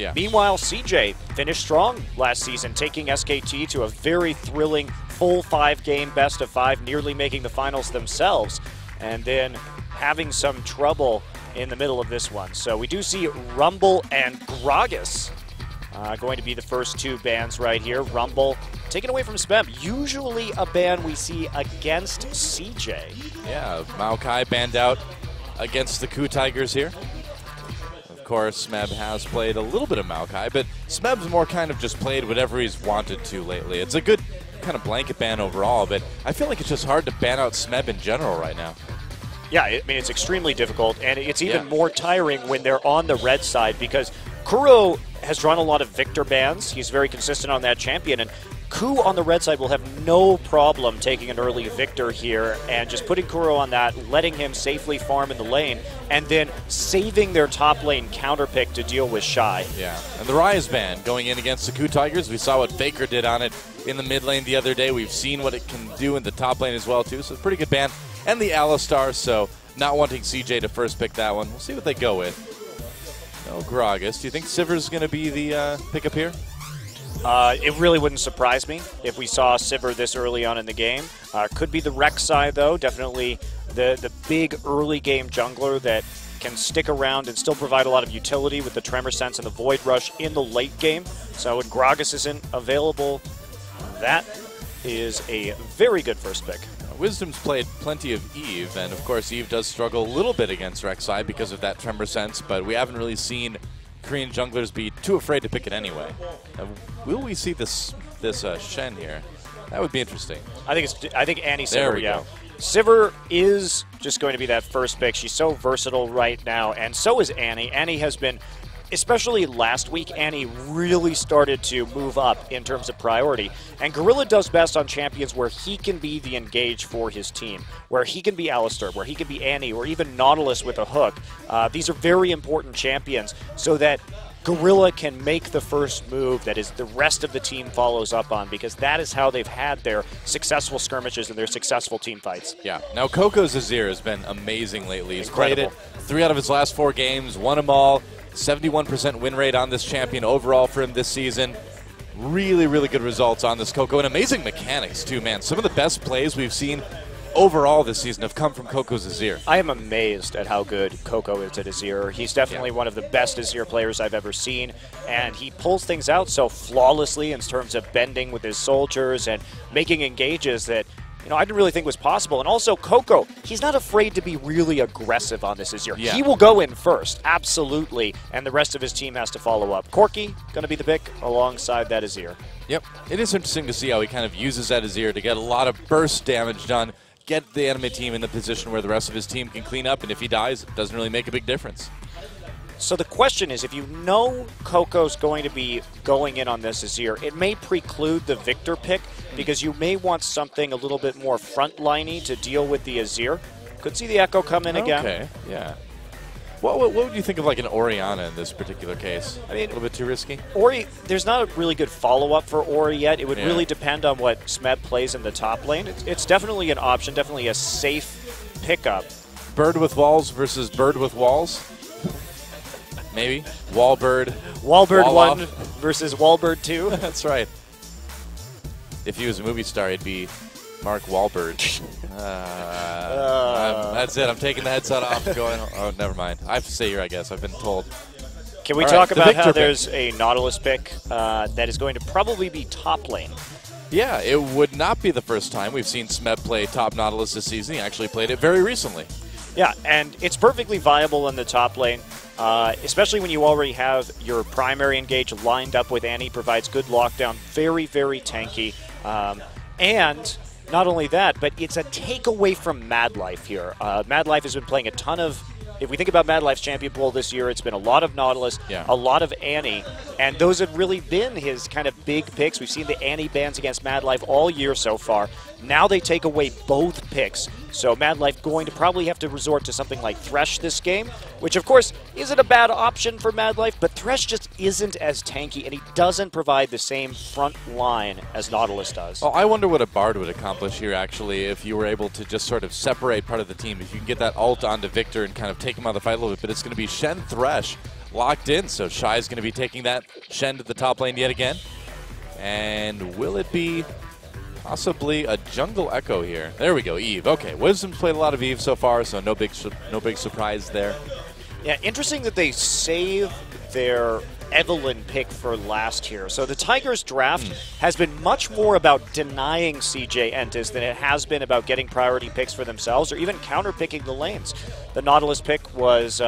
Yeah. Meanwhile, CJ finished strong last season, taking SKT to a very thrilling full 5-game best of 5, nearly making the finals themselves, and then having some trouble in the middle of this one. So we do see Rumble and Gragas going to be the first 2 bans right here. Rumble taken away from Smeb, usually a ban we see against CJ. Yeah, Maokai banned out against the KOO Tigers here. Of course, Smeb has played a little bit of Maokai, but Smeb's more kind of just played whatever he's wanted to lately. It's a good kind of blanket ban overall, but I feel like it's just hard to ban out Smeb in general right now. Yeah, I mean, it's extremely difficult, and it's even more tiring when they're on the red side, because KOO has drawn a lot of Victor bans. He's very consistent on that champion, and KOO on the red side will have no problem taking an early Victor here and just putting KOO on that, letting him safely farm in the lane, and then saving their top lane counter pick to deal with Shy. Yeah, and the Rise ban going in against the KOO Tigers. We saw what Faker did on it in the mid lane the other day. We've seen what it can do in the top lane as well, too, so it's a pretty good ban. And the Alistar, so not wanting CJ to first pick that one. We'll see what they go with. No Gragas. Do you think Sivir's going to be the pickup here? It really wouldn't surprise me if we saw Sivir this early on in the game. Could be the Rek'Sai, though. Definitely the big early game jungler that can stick around and still provide a lot of utility with the Tremor Sense and the Void Rush in the late game. So when Gragas isn't available, that is a very good first pick. Wisdom's played plenty of Eve, and of course Eve does struggle a little bit against Rek'Sai because of that Tremor Sense, but we haven't really seen Korean junglers be too afraid to pick it anyway. Will we see this Shen here? That would be interesting. I think Annie There Sivir, we yeah. go. Sivir is just going to be that first pick. She's so versatile right now, and so is Annie. Annie has been, especially last week, Annie really started to move up in terms of priority. And Gorilla does best on champions where he can be the engage for his team, where he can be Alistar, where he can be Annie, or even Nautilus with a hook. These are very important champions so that Gorilla can make the first move that is the rest of the team follows up on, because that is how they've had their successful skirmishes and their successful team fights. Yeah. Now, Coco's Azir has been amazing lately. He's Incredible. played it 3 out of his last 4 games, won them all. 71% win rate on this champion overall for him this season. Really, really good results on this Coco, and amazing mechanics too, man. Some of the best plays we've seen overall this season have come from Coco's Azir. I am amazed at how good Coco is at Azir. He's definitely one of the best Azir players I've ever seen, and he pulls things out so flawlessly in terms of bending with his soldiers and making engages that, you know, I didn't really think was possible. And also, Coco, he's not afraid to be really aggressive on this Azir. Yeah. He will go in first, absolutely, and the rest of his team has to follow up. Corki, going to be the pick alongside that Azir. Yep. It is interesting to see how he kind of uses that Azir to get a lot of burst damage done, get the enemy team in the position where the rest of his team can clean up, and if he dies, it doesn't really make a big difference. So the question is, if you know Coco's going to be going in on this Azir, it may preclude the Victor pick because you may want something a little bit more frontliney to deal with the Azir. Could see the Echo come in again. Okay, yeah. What would you think of like an Orianna in this particular case? I mean, a little bit too risky? Ori, there's not a really good follow-up for Ori yet. It would really depend on what Smeb plays in the top lane. It's definitely an option, definitely a safe pickup. Bird with walls versus bird with walls? Maybe. Wallbird. Wallbird Wall 1 off. versus Wallbird 2. That's right. If he was a movie star, he'd be Mark Wahlberg. That's it. I'm taking the headset off. Going. Oh, never mind. I have to stay here, I guess. I've been told. Can we talk about how there's a Nautilus pick that is going to probably be top lane? Yeah, it would not be the first time we've seen Smeb play top Nautilus this season. He actually played it very recently. Yeah, and it's perfectly viable in the top lane, especially when you already have your primary engage lined up with Annie. Provides good lockdown, very, very tanky. And not only that, but it's a takeaway from Mad Life here. Mad Life has been playing a ton of, if we think about Mad Life's champion pool this year, it's been a lot of Nautilus, a lot of Annie, and those have really been his kind of big picks. We've seen the Annie bans against Mad Life all year so far. Now they take away both picks, so Mad Life going to probably have to resort to something like Thresh this game, which of course isn't a bad option for Mad Life, but Thresh just isn't as tanky, and he doesn't provide the same front line as Nautilus does. Well, I wonder what a Bard would accomplish here, actually, if you were able to just sort of separate part of the team. If you can get that ult onto Victor and kind of take him out of the fight a little bit, but it's going to be Shen Thresh locked in. So Shy's going to be taking that Shen to the top lane yet again. And will it be possibly a jungle echo here? There we go, Eve. Okay, Wisdom's played a lot of Eve so far, so no big surprise there. Yeah, interesting that they save their Evelynn pick for last here. So the Tigers draft has been much more about denying CJ Entus than it has been about getting priority picks for themselves or even counter-picking the lanes. The Nautilus pick was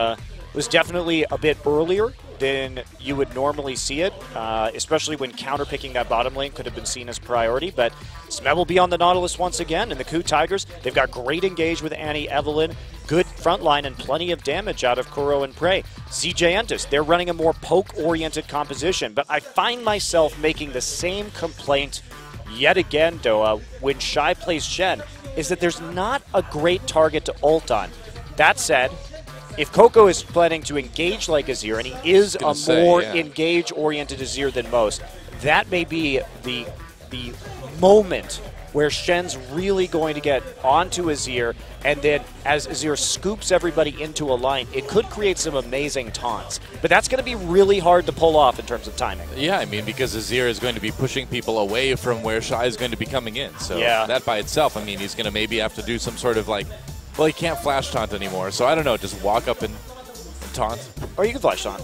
definitely a bit earlier than you would normally see it, especially when counter-picking that bottom lane could have been seen as priority. But Smeb will be on the Nautilus once again, and the KOO Tigers, they've got great engage with Annie Evelynn, good front line, and plenty of damage out of KOO and Prey. CJ Entus, they're running a more poke-oriented composition, but I find myself making the same complaint yet again, Doa, when Shy plays Shen, is that there's not a great target to ult on. That said, if KOO is planning to engage like Azir, and he is a more engage-oriented Azir than most, that may be the moment where Shen's really going to get onto Azir, and then as Azir scoops everybody into a line, it could create some amazing taunts. But that's going to be really hard to pull off in terms of timing. Yeah, I mean, because Azir is going to be pushing people away from where Shy is going to be coming in. So that by itself, I mean, he's going to maybe have to do some sort of like, well, he can't flash taunt anymore, so I don't know, just walk up and taunt. Or you can flash taunt.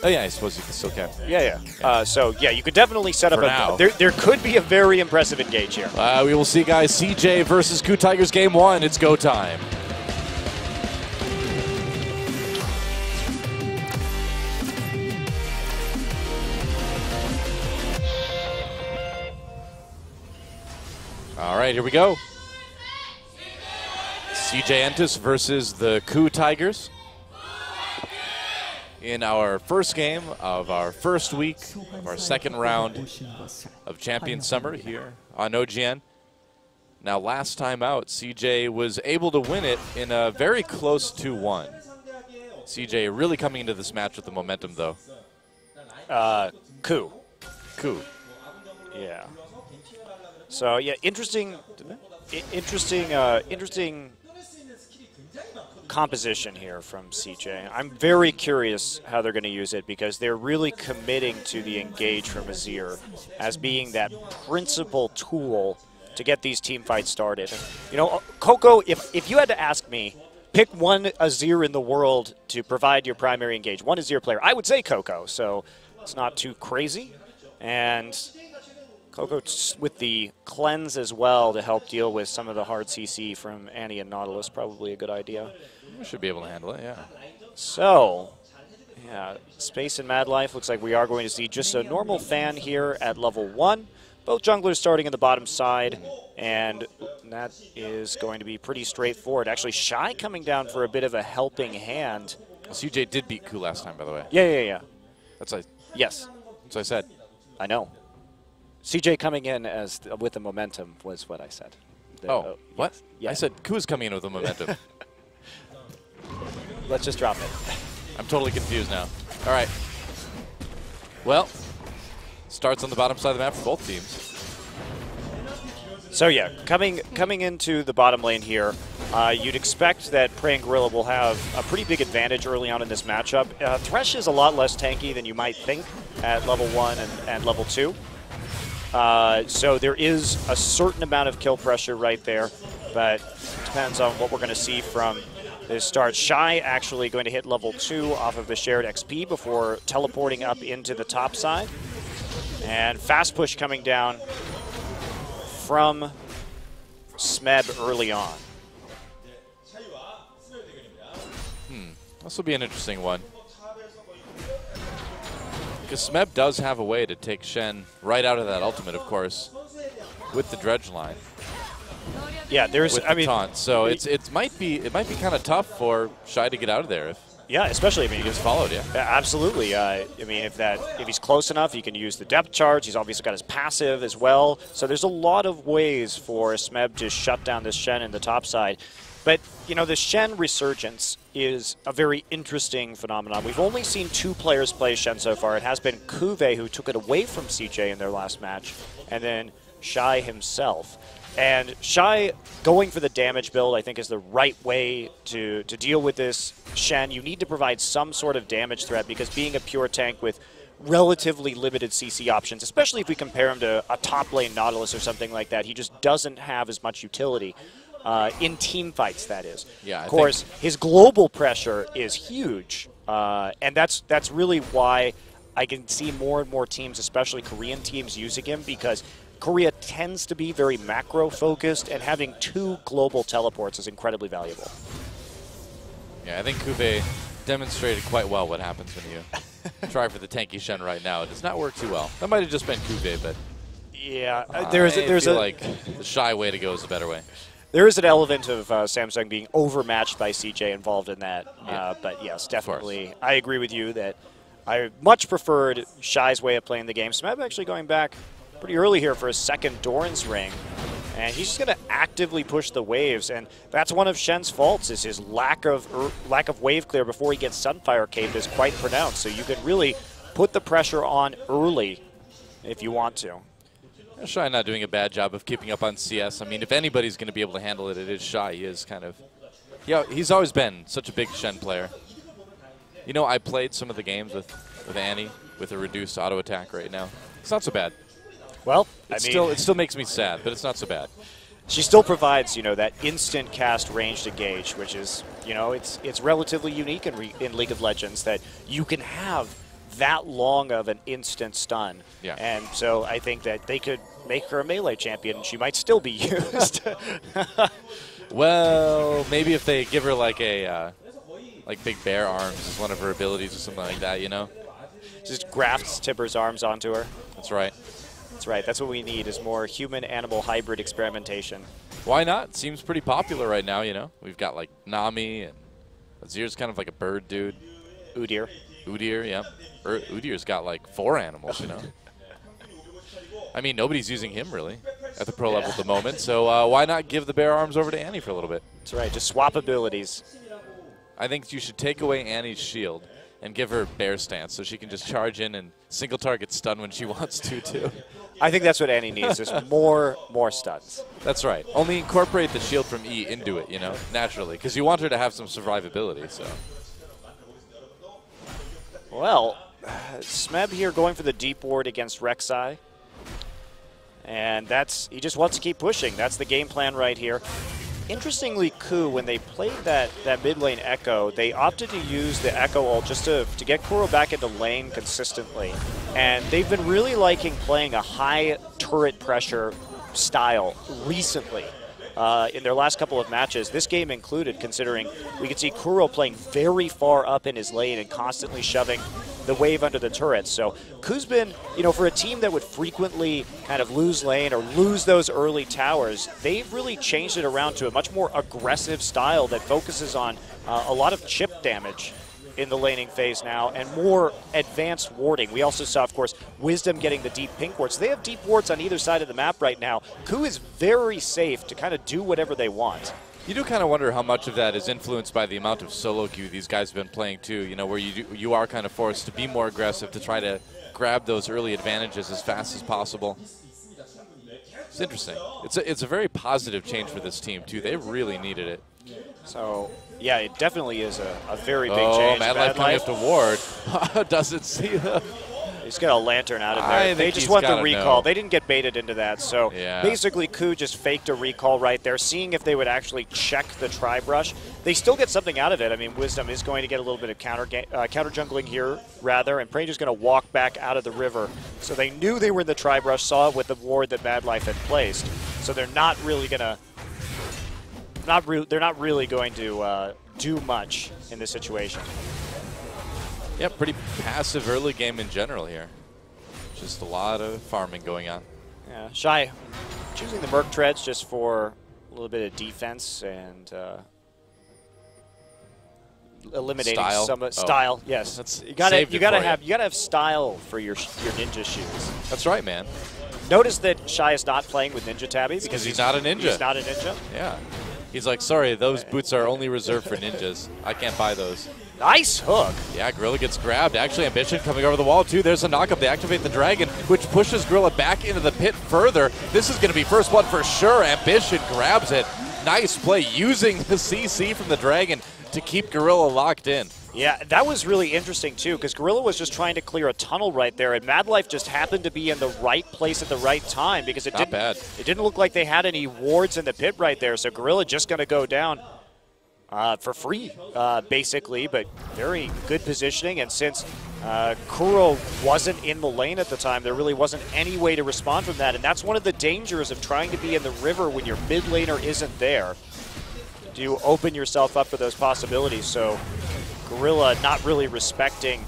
Oh yeah, I suppose you still can. Yeah. So yeah, you could definitely set up there could be a very impressive engage here. We will see, guys. CJ versus KOO Tigers game 1. It's go time. All right, here we go. CJ Entus versus the KOO Tigers in our first game of our first week of our second round of Champion Summer here on OGN. Now, last time out, CJ was able to win it in a very close 2-1. CJ really coming into this match with the momentum, though. KOO. Yeah. So yeah, interesting composition here from CJ. I'm very curious how they're going to use it because they're really committing to the engage from Azir as being that principal tool to get these team fights started. You know, KOO, if you had to ask me, pick one Azir in the world to provide your primary engage, one Azir player, I would say KOO, so it's not too crazy. And KOO with the cleanse as well to help deal with some of the hard CC from Annie and Nautilus, probably a good idea. We should be able to handle it, yeah. So, yeah, Space and Mad Life looks like we are going to see just a normal fan here at level 1. Both junglers starting in the bottom side, and that is going to be pretty straightforward. Actually, Shy coming down for a bit of a helping hand. CJ did beat KOO last time, by the way. Yeah. Yes. That's what I said. I know. CJ coming in as with the momentum was what I said. What? Yeah. I said KOO's coming in with the momentum. Let's just drop it. I'm totally confused now. All right. Well, starts on the bottom side of the map for both teams. So yeah, coming into the bottom lane here, you'd expect that Prey and Gorilla will have a pretty big advantage early on in this matchup. Thresh is a lot less tanky than you might think at level 1 and level 2. So there is a certain amount of kill pressure right there, but it depends on what we're going to see from this start. Shy actually going to hit level 2 off of the shared XP before teleporting up into the top side. And fast push coming down from Smeb early on. This will be an interesting one. Because Smeb does have a way to take Shen right out of that ultimate, of course, with the dredge line. Yeah, there's taunt. So it might be kind of tough for Shy to get out of there especially he gets followed. Yeah, absolutely. I mean, if he's close enough, he can use the depth charge. He's obviously got his passive as well. So there's a lot of ways for Smeb to shut down this Shen in the top side. But, you know, the Shen resurgence is a very interesting phenomenon. We've only seen 2 players play Shen so far. It has been Kuve, who took it away from CJ in their last match, and then Shy himself. And Shy going for the damage build, I think, is the right way to deal with this Shen. You need to provide some sort of damage threat because being a pure tank with relatively limited CC options, especially if we compare him to a top lane Nautilus or something like that, he just doesn't have as much utility in team fights, that is. Yeah, of course, his global pressure is huge, and that's really why I can see more and more teams, especially Korean teams, using him because Korea tends to be very macro-focused, and having 2 global teleports is incredibly valuable. Yeah, I think Kube demonstrated quite well what happens when you try for the tanky Shen right now. It does not work too well. That might have just been Kube, but yeah, there's like the Shy way to go is a better way. There is an element of Samsung being overmatched by CJ involved in that, Yeah. but yes, definitely. I agree with you that I much preferred Shy's way of playing the game. Smeb actually going back pretty early here for his second Doran's ring, and he's just going to actively push the waves, and that's one of Shen's faults, is his lack of wave clear before he gets Sunfire caved is quite pronounced, so you can really put the pressure on early if you want to. Shy not doing a bad job of keeping up on CS. I mean, if anybody's going to be able to handle it, it is Shy. He is kind of, yeah, he's always been such a big Shen player. You know, I played some of the games with Annie with a reduced auto attack right now. It's not so bad. Well, it still makes me sad, but it's not so bad. She still provides, you know, that instant cast ranged engage, which is, you know, it's relatively unique in League of Legends that you can have that long of an instant stun. Yeah. And so I think that they could make her a melee champion and she might still be used. Well, maybe if they give her like a like Big Bear Arms as one of her abilities or something like that, you know? Just grafts Tipper's arms onto her. That's right. That's right. That's what we need, is more human-animal hybrid experimentation. Why not? Seems pretty popular right now, you know? We've got like Nami, and Azir's kind of like a bird dude. Udyr. Udyr, yeah. Udyr's got like 4 animals, you know? I mean, nobody's using him really at the pro level at the moment, so why not give the Bear Arms over to Annie for a little bit? That's right. Just swap abilities. I think you should take away Annie's shield and give her Bear Stance so she can just charge in and single target stun when she wants to, too. I think that's what Annie needs, is more stuns. That's right. Only incorporate the shield from E into it, you know, naturally, because you want her to have some survivability, so. Well, Smeb here going for the deep ward against Rek'Sai. And he just wants to keep pushing. That's the game plan right here. Interestingly, KOO, when they played that mid lane Echo, they opted to use the Echo ult just to get Kuro back into lane consistently. And they've been really liking playing a high turret pressure style recently in their last couple of matches, this game included, considering we could see Kuro playing very far up in his lane and constantly shoving the wave under the turrets. So KOO's been, you know, for a team that would frequently kind of lose lane or lose those early towers, they've really changed it around to a much more aggressive style that focuses on a lot of chip damage in the laning phase now and more advanced warding. We also saw, of course, Wisdom getting the deep pink wards. They have deep wards on either side of the map right now. KOO is very safe to kind of do whatever they want. You do kind of wonder how much of that is influenced by the amount of solo queue these guys have been playing too, you know, where you are kind of forced to be more aggressive to try to grab those early advantages as fast as possible. It's interesting. It's a very positive change for this team too. They really needed it. So, yeah, it definitely is a very big change. change. Mad Life coming up to ward. Doesn't see them. He's got a lantern out of there. They just want the recall. Know. They didn't get baited into that. So basically, KOO just faked a recall right there, seeing if they would actually check the tri-brush. They still get something out of it. I mean, Wisdom is going to get a little bit of counter jungling here, rather, and Pranger's going to walk back out of the river. So they knew they were in the tri-brush, saw it with the ward that Mad Life had placed. So they're not really going to they're not really going to do much in this situation. Yeah, pretty passive early game in general here. Just a lot of farming going on. Yeah, Shy choosing the Merc Treads just for a little bit of defense and eliminating some style. Yes, you gotta have style for your ninja shoes. That's right, man. Notice that Shy is not playing with Ninja Tabby because he's not a ninja. He's not a ninja. Yeah. He's like, sorry, those boots are only reserved for ninjas. I can't buy those. Nice hook. Yeah, Gorilla gets grabbed. Actually, Ambition coming over the wall, too. There's a knockup. They activate the Dragon, which pushes Gorilla back into the pit further. This is going to be first blood for sure. Ambition grabs it. Nice play using the CC from the Dragon to keep Gorilla locked in. Yeah, that was really interesting, too, because Gorilla was just trying to clear a tunnel right there, and Mad Life just happened to be in the right place at the right time because it didn't look like they had any wards in the pit right there, so Gorilla just going to go down for free, basically, but very good positioning, and since Kuro wasn't in the lane at the time, there really wasn't any way to respond from that, and that's one of the dangers of trying to be in the river when your mid laner isn't there. You open yourself up for those possibilities, so Gorilla not really respecting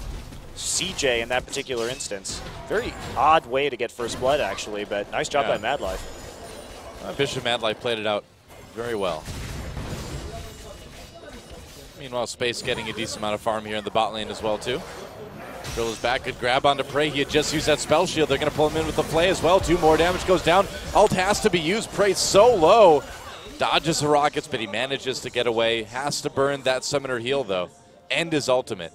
CJ in that particular instance. Very odd way to get first blood, actually, but nice job by Mad Life. Bishop Mad Life played it out very well. Meanwhile, Space getting a decent amount of farm here in the bot lane as well, too. Gorilla's back, good grab onto Prey. He had just used that spell shield. They're going to pull him in with the play as well, too. More damage goes down. Ult has to be used. Prey so low. Dodges the rockets, but he manages to get away. Has to burn that summoner heal, though. And his ultimate.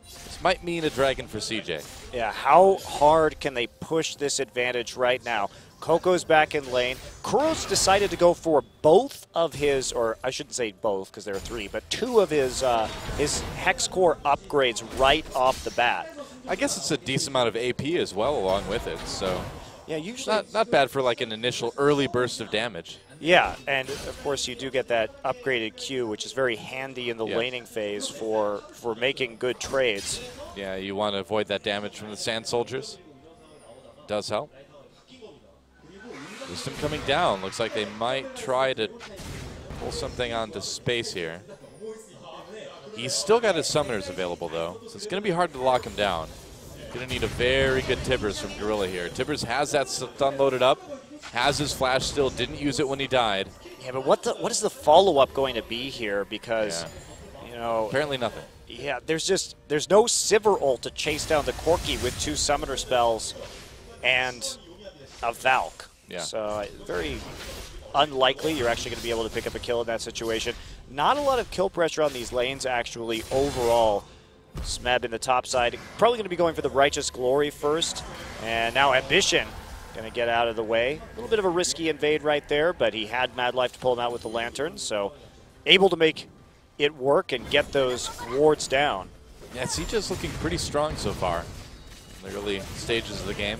This might mean a dragon for CJ. Yeah, how hard can they push this advantage right now? KOO's back in lane. Kuro's decided to go for both of his, or I shouldn't say both because there are three, but two of his Hex Core upgrades right off the bat. I guess it's a decent amount of AP as well along with it, so yeah, usually not bad for like an initial early burst of damage. Yeah, and of course you do get that upgraded Q, which is very handy in the laning phase for making good trades. Yeah, you want to avoid that damage from the Sand Soldiers. Does help. Wisdom coming down. Looks like they might try to pull something onto Space here. He's still got his summoners available, though, so it's going to be hard to lock him down. Going to need a very good Tibbers from Gorilla here. Tibbers has that stun loaded up, has his flash still, didn't use it when he died. Yeah, but what is the follow-up going to be here? Because, you know... Apparently nothing. Yeah, there's no Sivir ult to chase down the Corki with two summoner spells and a Valk. Yeah. So very unlikely you're actually going to be able to pick up a kill in that situation. Not a lot of kill pressure on these lanes, actually, overall. Smeb in the top side. Probably going to be going for the Righteous Glory first. And now Ambition going to get out of the way. A little bit of a risky invade right there, but he had Mad Life to pull him out with the Lantern. So able to make it work and get those wards down. Yeah, CJ's looking pretty strong so far in the early stages of the game.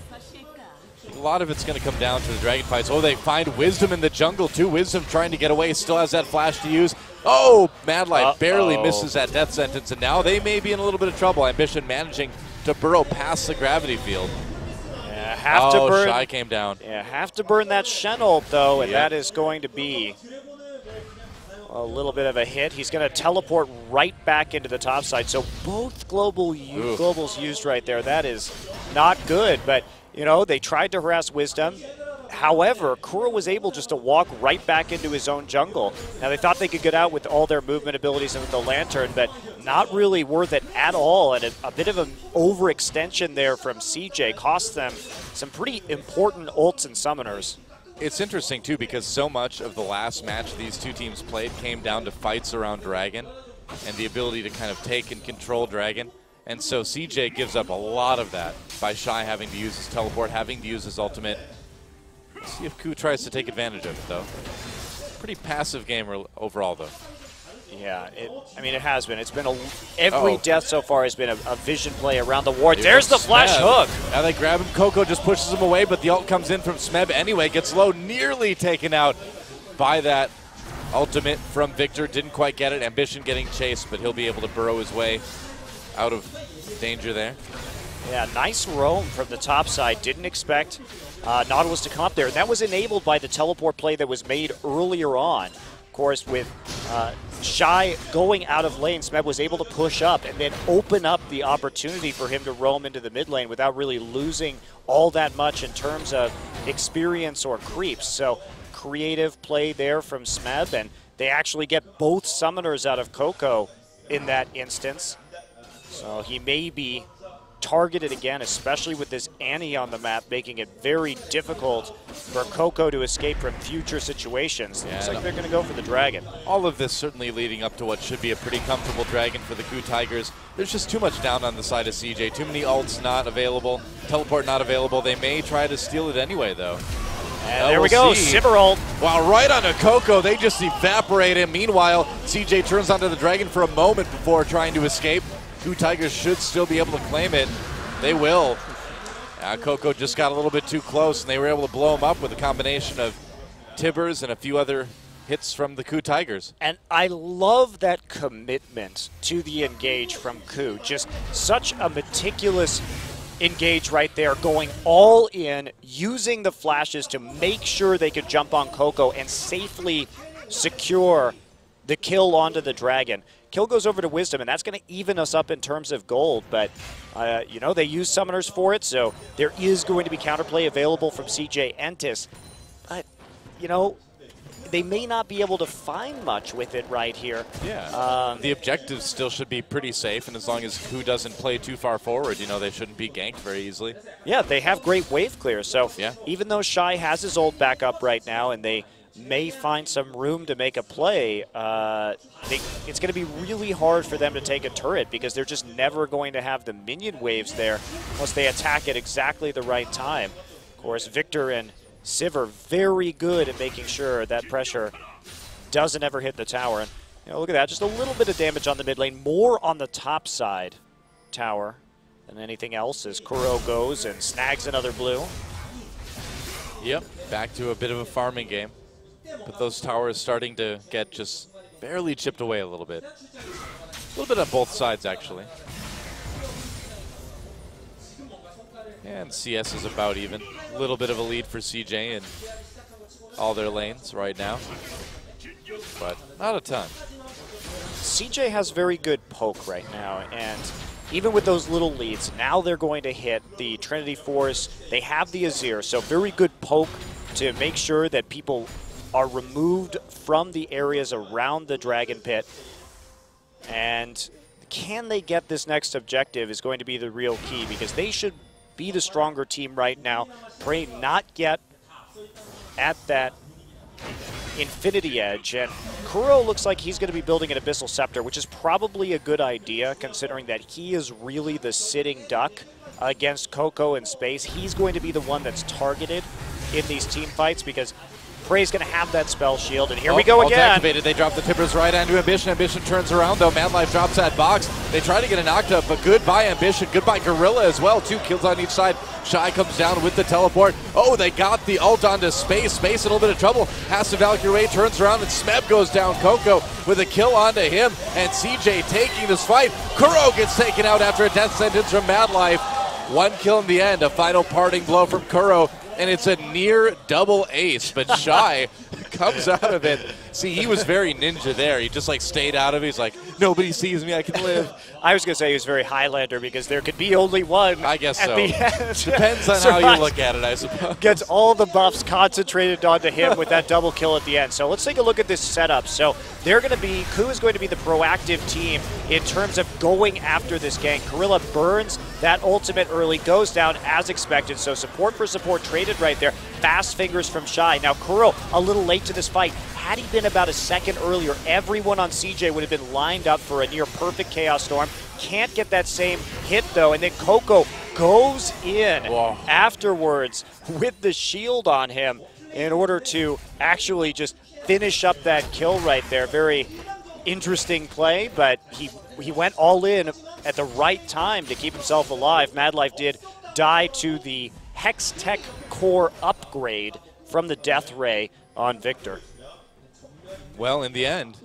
A lot of it's going to come down to the dragon fights. Oh, they find Wisdom in the jungle, too. Wisdom trying to get away, still has that flash to use. Oh, Mad Life barely misses that death sentence, and now they may be in a little bit of trouble. Ambition managing to burrow past the gravity field. Yeah, have to burn. Shy came down. Yeah, have to burn that Shen ult, though, and that is going to be a little bit of a hit. He's going to teleport right back into the top side. So both globals used right there. That is not good, but you know, they tried to harass Wisdom. However, Kuro was able just to walk right back into his own jungle. Now, they thought they could get out with all their movement abilities and with the Lantern, but not really worth it at all. And a bit of an overextension there from CJ cost them some pretty important ults and summoners. It's interesting, too, because so much of the last match these two teams played came down to fights around Dragon and the ability to kind of take and control Dragon. And so CJ gives up a lot of that by Shy having to use his teleport, having to use his ultimate. Let's see if KOO tries to take advantage of it, though. Pretty passive game overall, though. Yeah, I mean, it has been. It's been every death so far has been a vision play around the ward. There's the flash hook. Now they grab him. KOO just pushes him away, but the ult comes in from Smeb anyway. Gets low, nearly taken out by that ultimate from Victor. Didn't quite get it. Ambition getting chased, but he'll be able to burrow his way out of danger there. Yeah, nice roam from the top side. Didn't expect Nautilus to come up there. That was enabled by the teleport play that was made earlier on. Of course, with Shy going out of lane, Smeb was able to push up and then open up the opportunity for him to roam into the mid lane without really losing all that much in terms of experience or creeps. So creative play there from Smeb, and they actually get both summoners out of KOO in that instance. So he may be targeted again, especially with this Annie on the map, making it very difficult for KOO to escape from future situations. Yeah, Looks like they're going to go for the Dragon. All of this certainly leading up to what should be a pretty comfortable Dragon for the KOO Tigers. There's just too much down on the side of CJ. Too many ults not available, teleport not available. They may try to steal it anyway, though. And there we go, Sivir ult. Wow, right onto KOO. They just evaporate him. Meanwhile, CJ turns onto the Dragon for a moment before trying to escape. KOO Tigers should still be able to claim it. They will. KOO just got a little bit too close, and they were able to blow him up with a combination of Tibbers and a few other hits from the KOO Tigers. And I love that commitment to the engage from KOO. Just such a meticulous engage right there, going all in, using the flashes to make sure they could jump on KOO and safely secure the kill onto the Dragon. Kill goes over to Wisdom, and that's going to even us up in terms of gold, but you know, they use summoners for it, so there is going to be counterplay available from CJ Entus, but you know, they may not be able to find much with it right here. Yeah, the objectives still should be pretty safe, and as long as KOO doesn't play too far forward, you know, they shouldn't be ganked very easily. Yeah, they have great wave clear, so yeah. Even though Shy has his ult back up right now, and they may find some room to make a play, it's going to be really hard for them to take a turret because they're just never going to have the minion waves there unless they attack at exactly the right time. Of course, Victor and Sivir very good at making sure that pressure doesn't ever hit the tower. And you know, look at that, just a little bit of damage on the mid lane, more on the top side tower than anything else as KOO goes and snags another blue. Yep, back to a bit of a farming game. But those towers starting to get just barely chipped away a little bit. A little bit on both sides, actually. And CS is about even. A little bit of a lead for CJ in all their lanes right now. But not a ton. CJ has very good poke right now, and even with those little leads, now they're going to hit the Trinity Force. They have the Azir, so very good poke to make sure that people are removed from the areas around the Dragon Pit. And can they get this next objective is going to be the real key, because they should be the stronger team right now. Pray not get at that Infinity Edge. And KOO looks like he's going to be building an Abyssal Scepter, which is probably a good idea considering that he is really the sitting duck against KOO in space. He's going to be the one that's targeted in these team fights because Prey's going to have that spell shield, and here we go again. Activated. They drop the Tibbers right onto Ambition. Ambition turns around, though. Madlife drops that box. They try to get a knocked up, but goodbye Ambition. Goodbye Gorilla as well. 2 kills on each side. Shy comes down with the teleport. Oh, they got the ult onto Space. Space in a little bit of trouble. Has to Valkyrie away, turns around, and Smeb goes down. KOO with a kill onto him, and CJ taking this fight. KOO gets taken out after a death sentence from Madlife. 1 kill in the end. A final parting blow from KOO. And it's a near double ace, but Shy comes out of it. See, he was very ninja there. He just like stayed out of it. He's like, nobody sees me, I can live. I was going to say he was very Highlander because there could be only one. I guess at so. the end. Depends on how you look at it, I suppose. Gets all the buffs concentrated onto him with that double kill at the end. So let's take a look at this setup. So they're going to be, KOO is going to be the proactive team in terms of going after this gank. Gorilla burns that ultimate early, goes down as expected. So support for support traded right there. Fast fingers from Shy. Now KOO a little late to this fight. Had he been about a second earlier, everyone on CJ would have been lined up for a near perfect Chaos Storm. Can't get that same hit though, and then KOO goes in afterwards with the shield on him in order to actually just finish up that kill right there. Very interesting play, but he went all in at the right time to keep himself alive. Madlife did die to the Hex Tech core upgrade from the Death Ray on Victor. Well, in the end,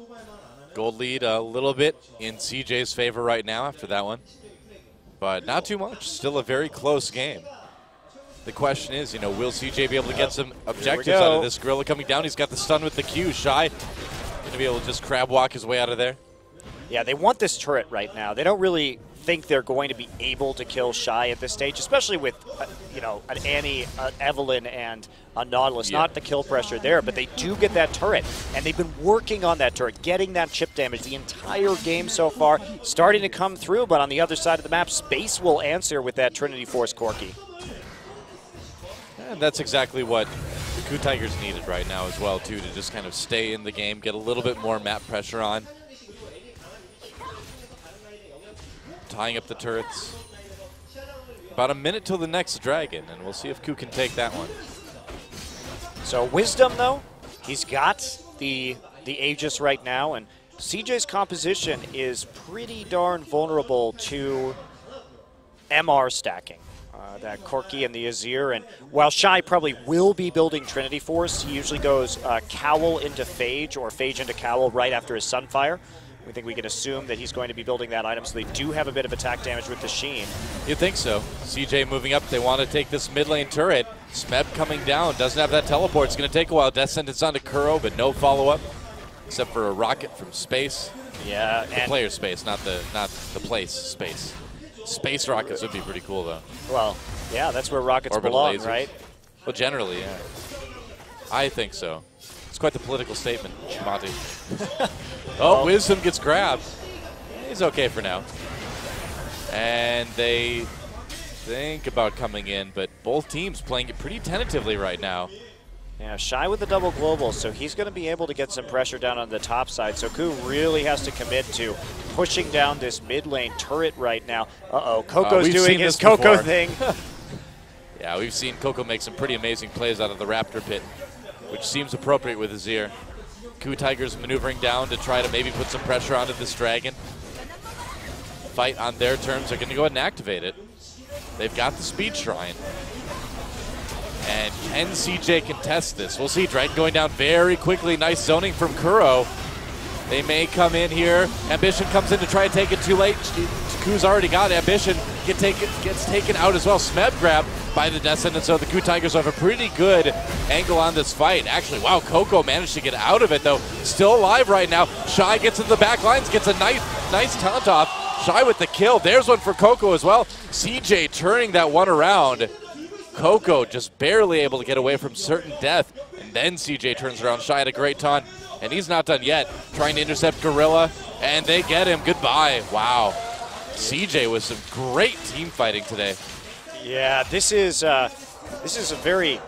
gold lead a little bit in CJ's favor right now after that one, but not too much. Still a very close game. The question is, you know, will CJ be able to get some objectives out of this? Gorilla coming down. He's got the stun with the Q. Shy going to be able to just crab walk his way out of there. Yeah, they want this turret right now. They don't really think they're going to be able to kill Shy at this stage, especially with, you know, an Annie, Evelyn, and a Nautilus. Not the kill pressure there, but they do get that turret, and they've been working on that turret, getting that chip damage the entire game so far, starting to come through, but on the other side of the map, Space will answer with that Trinity Force Corki. And that's exactly what the KOO Tigers needed right now as well, too, to just kind of stay in the game, get a little bit more map pressure on. Tying up the turrets. About a minute till the next dragon, and we'll see if KOO can take that one. So Wisdom, though, he's got the Aegis right now, and CJ's composition is pretty darn vulnerable to MR stacking. That Corki and the Azir, and while Shy probably will be building Trinity Force, he usually goes Cowl into Phage or Phage into Cowl right after his Sunfire. We think we can assume that he's going to be building that item, so they do have a bit of attack damage with the Sheen. You'd think so. CJ moving up. They want to take this mid lane turret. Smeb coming down. Doesn't have that teleport. It's going to take a while. Death Sentence onto KOO, but no follow-up, except for a rocket from Space. Yeah, the player Space, not the place Space. Space rockets would be pretty cool, though. Well, yeah, that's where rockets Orbital belong, lasers. right? Well, generally, yeah. I think so. It's quite the political statement, Monty. Oh, Wisdom gets grabbed. He's okay for now. And they think about coming in, but both teams playing it pretty tentatively right now. Yeah, Shy with the double global, so he's going to be able to get some pressure down on the top side. So KOO really has to commit to pushing down this mid lane turret right now. Uh-oh, Coco's doing his Coco thing. Yeah, we've seen KOO make some pretty amazing plays out of the Raptor pit, which seems appropriate with Azir. KOO Tigers maneuvering down to try to maybe put some pressure onto this dragon. Fight on their terms. They're going to go ahead and activate it. They've got the speed shrine. And can CJ contest this? We'll see. Dragon going down very quickly. Nice zoning from KOO. They may come in here. Ambition comes in to try and take it too late. KOO's already got Ambition. Gets taken out as well. Smeb grab by the Death Sentence. So the KOO Tigers have a pretty good angle on this fight. Actually, wow, Coco managed to get out of it, though. Still alive right now. Shy gets into the back lines, gets a nice taunt off. Shy with the kill. There's one for Coco as well. CJ turning that one around. Coco just barely able to get away from certain death. And then CJ turns around. Shy had a great taunt. And he's not done yet. Trying to intercept Gorilla. And they get him. Goodbye. Wow. CJ with some great team fighting today. Yeah, this is a very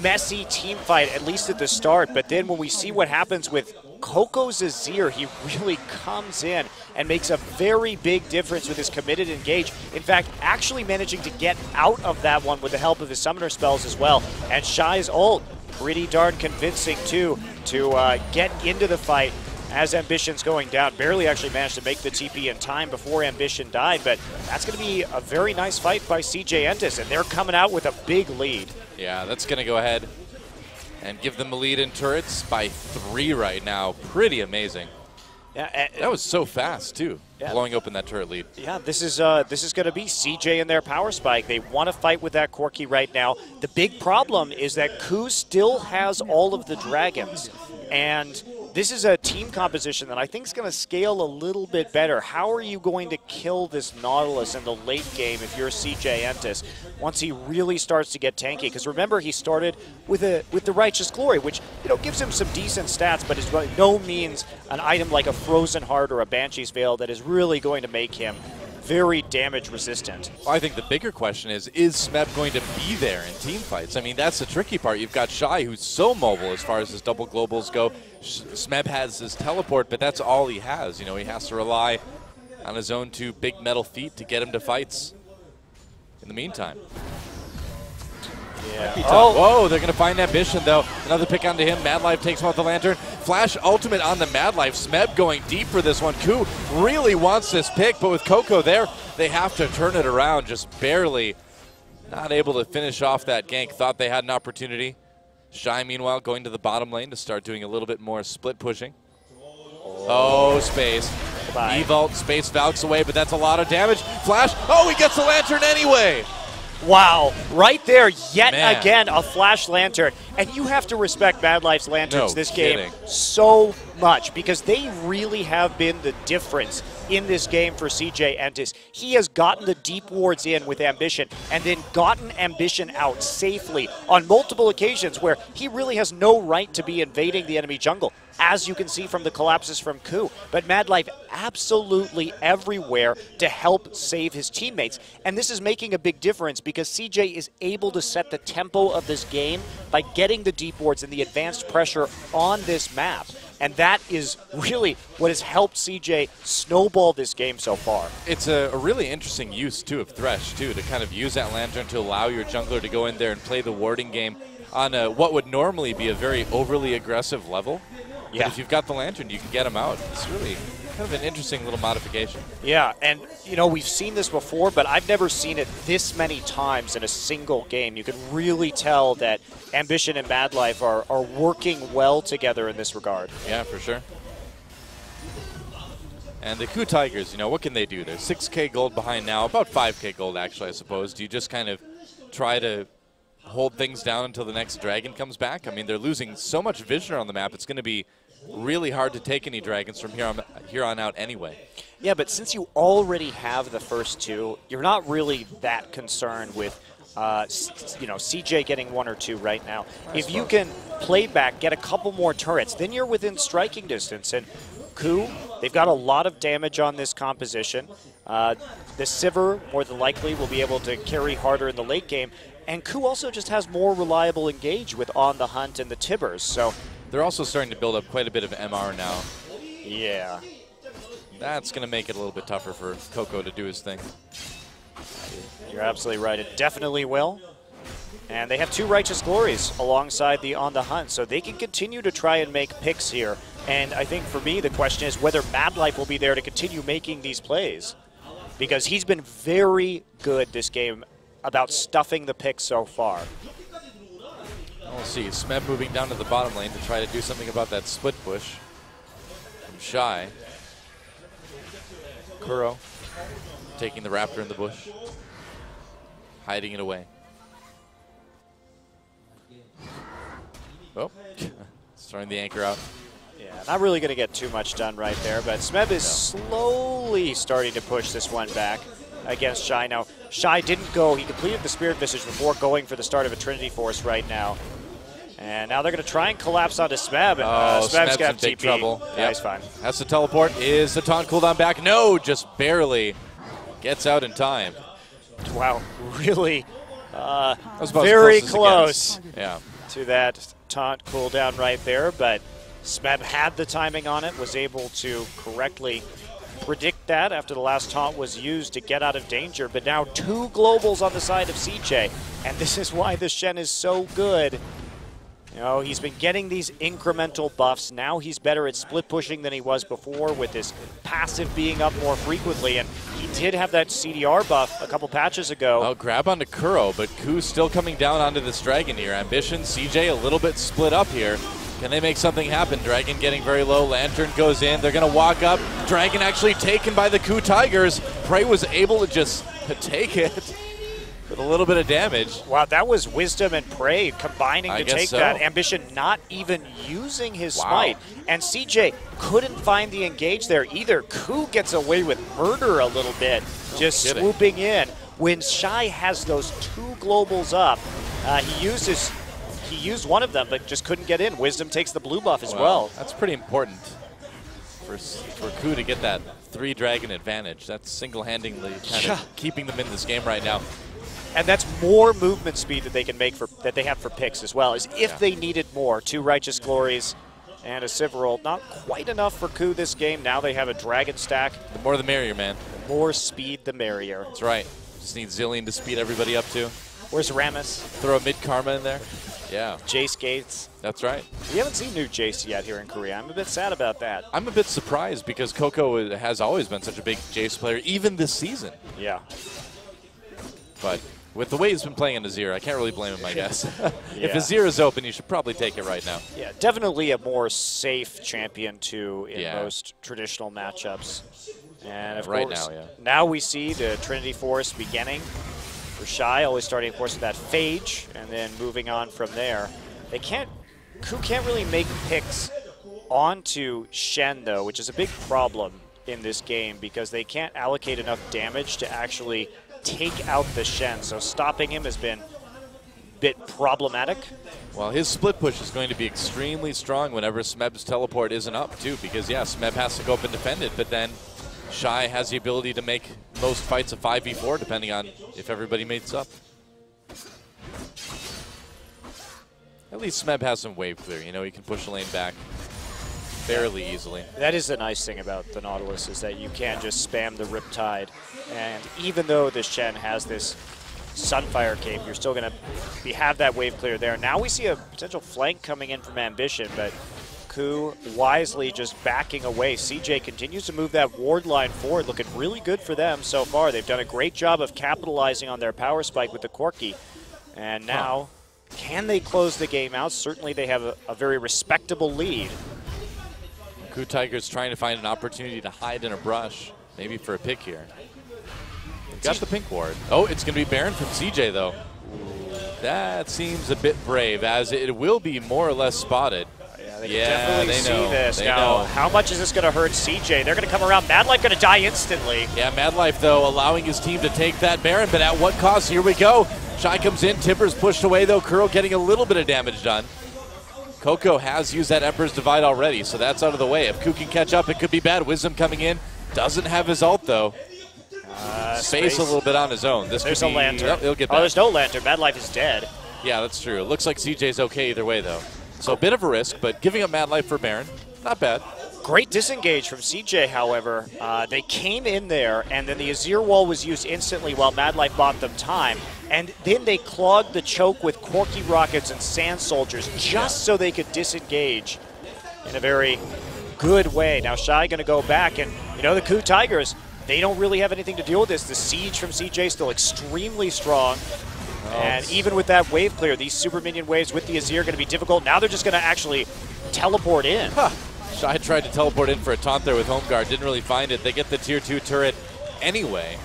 messy team fight, at least at the start. But then when we see what happens with Coco's Azir, he really comes in and makes a very big difference with his committed engage. In fact, actually managing to get out of that one with the help of his summoner spells as well. And Shy's ult, pretty darn convincing too, to get into the fight as Ambition's going down. Barely actually managed to make the TP in time before Ambition died, but that's going to be a very nice fight by CJ Entus, and they're coming out with a big lead. Yeah, that's going to go ahead and give them a lead in turrets by 3 right now. Pretty amazing. Yeah, that was so fast too, blowing open that turret lead. Yeah, this is going to be CJ and their power spike. They want to fight with that Corki right now. The big problem is that KOO still has all of the dragons, and this is a team composition that I think is going to scale a little bit better. How are you going to kill this Nautilus in the late game if you're CJ Entus once he really starts to get tanky? Because remember, he started with the Righteous Glory, which gives him some decent stats, but is by no means an item like a Frozen Heart or a Banshee's Veil that is really going to make him very damage resistant. Well, I think the bigger question is Smeb going to be there in team fights? I mean, that's the tricky part. You've got Shy, who's so mobile as far as his double globals go. Smeb has his teleport, but that's all he has. He has to rely on his own 2 big metal feet to get him to fights in the meantime. Yeah. Whoa, they're going to find Ambition, though. Another pick onto him. Mad Life takes him off the Lantern. Flash ultimate on the Mad Life. Smeb going deep for this one. KOO really wants this pick, but with Coco there, they have to turn it around. Just barely not able to finish off that gank. Thought they had an opportunity. Shy, meanwhile, going to the bottom lane to start doing a little bit more split pushing. Oh, Space. E-Vault, Space Valks away, but that's a lot of damage. Flash, oh, he gets the Lantern anyway. Wow, right there, yet Man. again, a flash lantern. And you have to respect Mad Life's lanterns this kidding. game so much because they really have been the difference in this game for CJ Entus. He has gotten the deep wards in with Ambition and then gotten Ambition out safely on multiple occasions where he really has no right to be invading the enemy jungle, as you can see from the collapses from KOO. But Mad Life absolutely everywhere to help save his teammates. And this is making a big difference because CJ is able to set the tempo of this game by getting the deep wards and the advanced pressure on this map. And that is really what has helped CJ snowball this game so far. It's a really interesting use, too, of Thresh, too, to kind of use that lantern to allow your jungler to go in there and play the warding game on what would normally be a very overly aggressive level. Yeah. But if you've got the lantern, you can get them out. It's really kind of an interesting little modification. Yeah, and you know, we've seen this before, but I've never seen it this many times in a single game. You can really tell that Ambition and Mad Life are working well together in this regard. Yeah, for sure. And the KOO Tigers, you know, what can they do? They're 6K gold behind now, about 5K gold actually, I suppose. Do you just kind of try to hold things down until the next dragon comes back? I mean, they're losing so much vision on the map, it's going to be really hard to take any dragons from here on out anyway. Yeah, but since you already have the first two, you're not really that concerned with you know, CJ getting 1 or 2 right now. If you can play back, get a couple more turrets, then you're within striking distance. And KOO, they've got a lot of damage on this composition. The Sivir, more than likely, will be able to carry harder in the late game. And KOO also just has more reliable engage with On the Hunt and the Tibbers. So they're also starting to build up quite a bit of MR now. Yeah. That's going to make it a little bit tougher for KOO to do his thing. You're absolutely right. It definitely will. And they have 2 Righteous Glories alongside the On the Hunt, so they can continue to try and make picks here. And I think for me, the question is whether Mad Life will be there to continue making these plays. Because he's been very good this game about stuffing the picks so far. We'll see. Smeb moving down to the bottom lane to try to do something about that split push from Shy. Kuro taking the Raptor in the bush, hiding it away. Oh, throwing the anchor out. Yeah, not really going to get too much done right there, but Smeb is slowly starting to push this one back against Shy. Now, Shy didn't go. He completed the Spirit Visage before going for the start of a Trinity Force right now. And now they're going to try and collapse onto Smeb. Smeb's got in big TP. trouble. Yeah, he's fine. Has to teleport. Is the taunt cooldown back? No, just barely. Gets out in time. Wow, really very close yeah. to that taunt cooldown right there. But Smeb had the timing on it, was able to correctly predict that after the last taunt was used to get out of danger. But now 2 globals on the side of CJ, and this is why the Shen is so good. You know, he's been getting these incremental buffs. Now he's better at split pushing than he was before with his passive being up more frequently. And he did have that CDR buff a couple patches ago. Oh, grab onto Kuro, but KOO's still coming down onto this dragon here. Ambition, CJ a little bit split up here. Can they make something happen? Dragon getting very low. Lantern goes in. They're going to walk up. Dragon actually taken by the KOO Tigers. Prey was able to just take it with a little bit of damage. Wow, that was Wisdom and Prey combining to take so. that. Ambition not even using his smite. And CJ couldn't find the engage there either. KOO gets away with murder a little bit, just swooping in. When Shy has those 2 globals up, he used one of them, but just couldn't get in. Wisdom takes the blue buff as well. That's pretty important for KOO to get that 3 dragon advantage. That's single-handedly kind of keeping them in this game right now. And that's more movement speed that they can make that they have for picks as well. As if they needed more, 2 Righteous Glories and a Sivir. Not quite enough for KOO this game. Now they have a Dragon stack. The more the merrier, man. The more speed, the merrier. That's right. Just need Zillion to speed everybody up too. Where's Rammus? Throw a mid Karma in there. Yeah. Jace Gates. That's right. We haven't seen new Jace yet here in Korea. I'm a bit sad about that. I'm a bit surprised because KOO has always been such a big Jace player, even this season. Yeah. But with the way he's been playing in Azir, I can't really blame him, I guess. Yeah. If Azir is open, you should probably take it right now. Yeah, definitely a more safe champion, too, in most traditional matchups. And of course, now, now we see the Trinity Force beginning. for Shy, always starting, of course, with that Phage, and then moving on from there. KOO can't really make picks onto Shen, though, which is a big problem in this game because they can't allocate enough damage to actually take out the Shen. So stopping him has been a bit problematic. Well, his split push is going to be extremely strong whenever Smeb's teleport isn't up, too, because, yeah, Smeb has to go up and defend it, but then Shy has the ability to make most fights a 5v4, depending on if everybody mates up. At least Smeb has some wave clear. You know, he can push the lane back fairly easily. That is the nice thing about the Nautilus, is that you can just spam the Riptide. And even though the Shen has this Sunfire cape, you're still going to have that wave clear there. Now we see a potential flank coming in from Ambition, but KOO wisely just backing away. CJ continues to move that ward line forward, looking really good for them so far. They've done a great job of capitalizing on their power spike with the Corki. And now, can they close the game out? Certainly they have a very respectable lead. KOO Tigers trying to find an opportunity to hide in a brush, maybe for a pick here. Got the pink ward. Oh, it's going to be Baron from CJ, though. That seems a bit brave, as it will be more or less spotted. Yeah, they definitely see this. Now, how much is this going to hurt CJ? They're going to come around. Madlife going to die instantly. Yeah, Madlife, though, allowing his team to take that Baron, but at what cost? Here we go. Shy comes in. Timber's pushed away, though. Curl getting a little bit of damage done. KOO has used that Emperor's Divide already, so that's out of the way. If KOO can catch up, it could be bad. Wisdom coming in. Doesn't have his ult, though. Space a little bit on his own. There's a lantern. Oh, he'll get back. Oh, there's no lantern. Madlife is dead. Yeah, that's true. It looks like CJ's okay either way, though. So a bit of a risk, but giving up Madlife for Baron, not bad. Great disengage from CJ, however. They came in there, and then the Azir wall was used instantly while Madlife bought them time. And then they clogged the choke with Corki Rockets and Sand Soldiers just so they could disengage in a very good way. Now Shy going to go back, and you know the KOO Tigers, they don't really have anything to deal with this. The siege from CJ is still extremely strong. And even with that wave clear, these super minion waves with the Azir are going to be difficult. Now they're just going to actually teleport in. Shy tried to teleport in for a taunt there with Home Guard. Didn't really find it. They get the tier 2 turret anyway.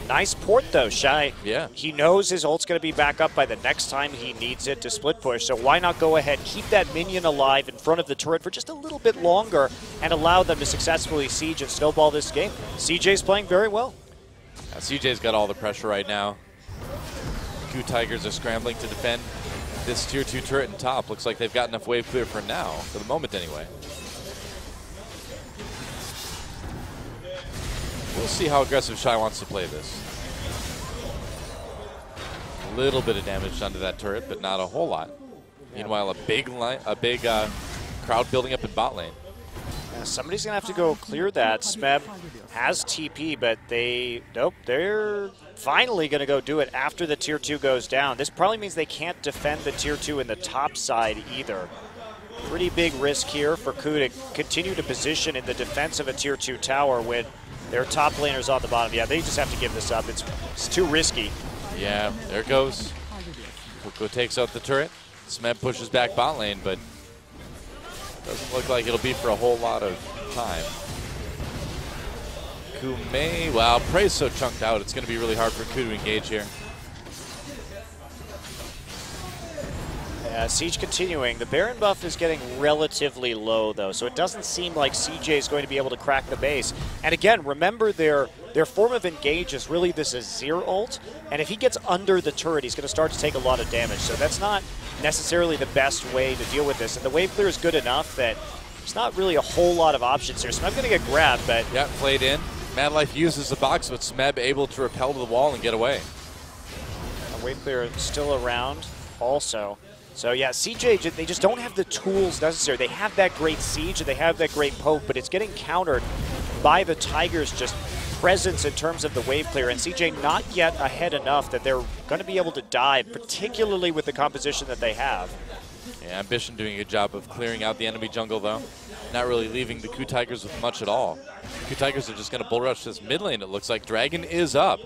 Nice port, though, Shy. Yeah. He knows his ult's going to be back up by the next time he needs it to split push. So why not go ahead, keep that minion alive in front of the turret for just a little bit longer and allow them to successfully siege and snowball this game. CJ's playing very well. CJ's got all the pressure right now. KOO Tigers are scrambling to defend this tier 2 turret in top. Looks like they've got enough wave clear for now, for the moment anyway. We'll see how aggressive Shy wants to play this. A little bit of damage done to that turret, but not a whole lot. Meanwhile, a big crowd building up in bot lane. Yeah, somebody's going to have to go clear that. Smeb has TP, but they're finally going to go do it after the tier 2 goes down. This probably means they can't defend the tier 2 in the top side either. Pretty big risk here for KOO to continue to position in the defense of a tier 2 tower when their top laner's on the bottom. Yeah, they just have to give this up. It's too risky. Yeah, there it goes. KOO takes out the turret. Smeb pushes back bot lane, but doesn't look like it'll be for a whole lot of time. KOO may, wow, Prey's so chunked out, it's going to be really hard for KOO to engage here. Siege continuing. The Baron buff is getting relatively low, though, so it doesn't seem like CJ is going to be able to crack the base. And again, remember their form of engage is really this Azir ult, and if he gets under the turret, he's going to start to take a lot of damage. So that's not necessarily the best way to deal with this. And the wave clear is good enough that there's not really a whole lot of options here. Smeb going to get grabbed, but... Yeah, played in. Madlife uses the box, but Smeb able to repel to the wall and get away. Wave clear still around also. So yeah, CJ, they just don't have the tools necessary. They have that great siege and they have that great poke, but it's getting countered by the Tigers' just presence in terms of the wave clear. And CJ not yet ahead enough that they're going to be able to dive, particularly with the composition that they have. Yeah, Ambition doing a good job of clearing out the enemy jungle, though. Not really leaving the KOO Tigers with much at all. KOO Tigers are just going to bull rush this mid lane, it looks like. Dragon is up.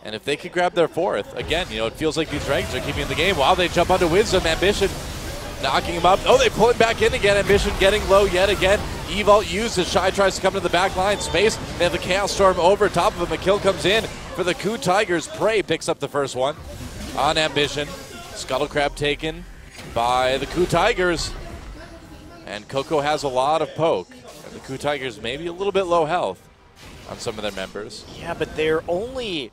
And if they could grab their fourth, again, you know, it feels like these Dragons are keeping the game. Wow, they jump onto Wisdom. Ambition knocking him up. Oh, they pull him back in again. Ambition getting low yet again. Evault used as Shy tries to come to the back line. Space, they have the Chaos Storm over top of him. A kill comes in. for the KOO Tigers. Prey picks up the first one on Ambition. Scuttle Crab taken by the KOO Tigers. And KOO has a lot of poke. And the KOO Tigers maybe a little bit low health on some of their members. Yeah, but they're only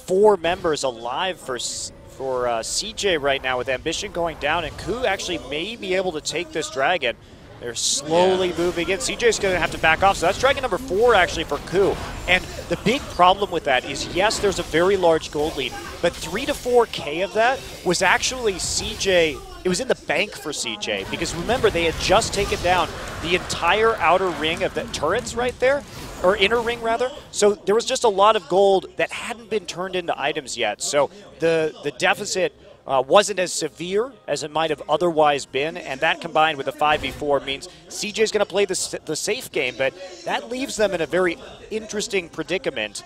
4 members alive for CJ right now with Ambition going down, and KOO actually may be able to take this dragon. They're slowly moving in. CJ's going to have to back off, so that's dragon number 4 actually for KOO. And the big problem with that is, yes, there's a very large gold lead, but 3 to 4K of that was actually CJ. It was in the bank for CJ, because remember, they had just taken down the entire outer ring of the turrets right there, or inner ring rather. So there was just a lot of gold that hadn't been turned into items yet. So the deficit wasn't as severe as it might have otherwise been, and that combined with the 5v4 means CJ's going to play the safe game, but that leaves them in a very interesting predicament.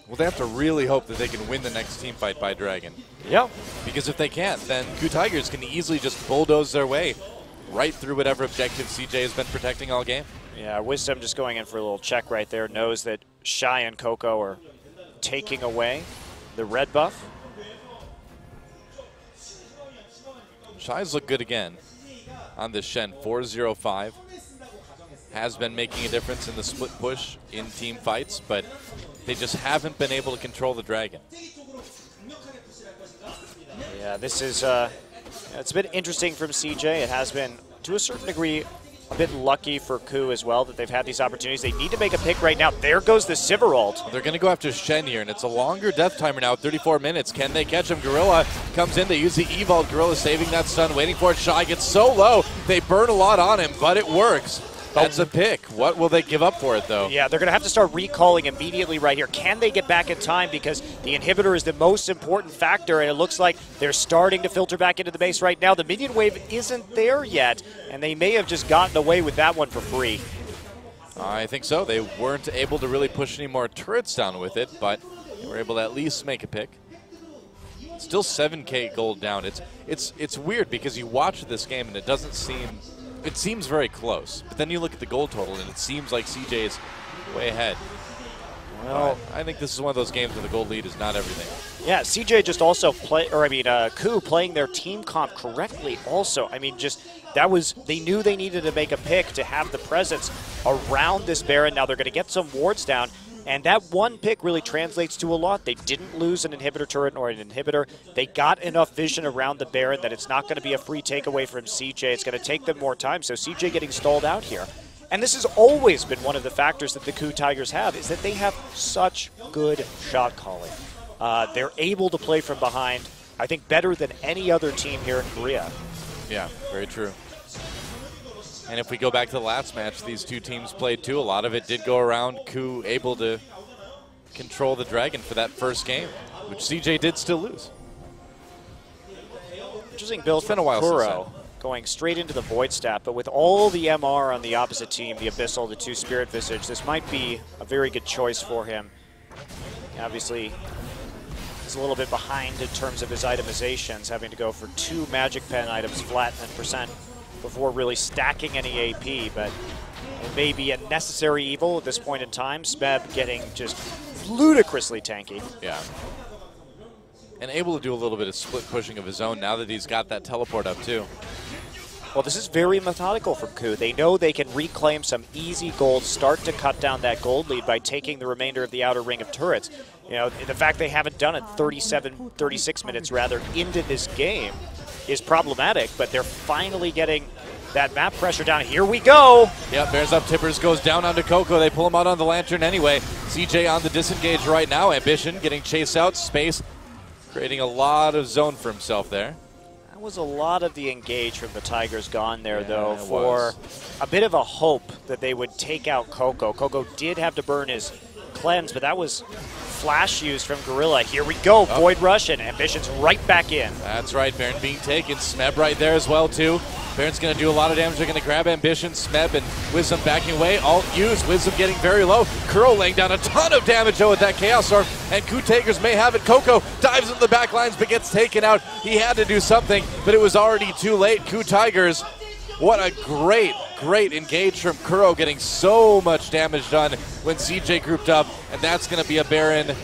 Well, they have to really hope that they can win the next team fight by Dragon. Yeah. Because if they can't, then KOO Tigers can easily just bulldoze their way right through whatever objective CJ has been protecting all game. Yeah, Wisdom just going in for a little check right there, knows that Shy and KOO are taking away the red buff. Shy's look good again on this Shen. 4-0-5. Has been making a difference in the split push in team fights, but they just haven't been able to control the dragon. Yeah, this is it's been interesting from CJ. It has been, to a certain degree, a bit lucky for KOO as well that they've had these opportunities. They need to make a pick right now. There goes the Sivir ult. They're going to go after Shen here, and it's a longer death timer now, 34 minutes. Can they catch him? Gorilla comes in. They use the Evolve. Gorilla saving that stun, waiting for it. Shy gets so low. They burn a lot on him, but it works. That's a pick. What will they give up for it, though? Yeah, they're going to have to start recalling immediately right here. Can they get back in time? Because the inhibitor is the most important factor, and it looks like they're starting to filter back into the base right now. The minion wave isn't there yet, and they may have just gotten away with that one for free. I think so. They weren't able to really push any more turrets down with it, but they were able to at least make a pick. Still 7K gold down. It's weird because you watch this game and it doesn't seem... It seems very close, but then you look at the gold total and it seems like CJ is way ahead. Well, I think this is one of those games where the gold lead is not everything. Yeah, CJ just also KOO playing their team comp correctly also. I mean, just that was, they knew they needed to make a pick to have the presence around this Baron. Now they're going to get some wards down. And that one pick really translates to a lot. They didn't lose an inhibitor turret or an inhibitor. They got enough vision around the Baron that it's not going to be a free takeaway from CJ. It's going to take them more time, so CJ getting stalled out here. And this has always been one of the factors that the KOO Tigers have, is that they have such good shot calling. They're able to play from behind, I think, better than any other team here in Korea. Yeah, very true. And if we go back to the last match, these two teams played too. A lot of it did go around KOO able to control the dragon for that first game, which CJ did still lose. Interesting build from KOO, going straight into the Void Staff, but with all the MR on the opposite team, the Abyssal, the 2 Spirit Visage, this might be a very good choice for him. Obviously, he's a little bit behind in terms of his itemizations, having to go for 2 Magic Pen items flat and percent before really stacking any AP, but it may be a necessary evil at this point in time. Smeb getting just ludicrously tanky. Yeah. And able to do a little bit of split pushing of his own now that he's got that teleport up too. Well, this is very methodical from KOO. They know they can reclaim some easy gold, start to cut down that gold lead by taking the remainder of the outer ring of turrets. You know, the fact they haven't done it 36 minutes rather into this game is problematic, but they're finally getting that map pressure down. Here we go. Yep, bears up. Tippers goes down onto KOO. They pull him out on the Lantern anyway. CJ on the disengage right now. Ambition getting chased out. Space creating a lot of zone for himself there. That was a lot of the engage from the Tigers gone there, yeah, though, for a bit of a hope that they would take out KOO. KOO did have to burn his cleanse, but that was flash used from Gorilla. Here we go, Void Rush, and Ambition's right back in. That's right, Baron being taken. Smeb right there as well, too. Baron's going to do a lot of damage. They're going to grab Ambition, Smeb, and Wisdom backing away. Alt used, Wisdom getting very low. Kuro laying down a ton of damage with that Chaos Orb, and KOO Tigers may have it. KOO dives into the back lines but gets taken out. He had to do something, but it was already too late. KOO Tigers, what a great engage from Kuro, getting so much damage done when CJ grouped up, and that's going to be a Baron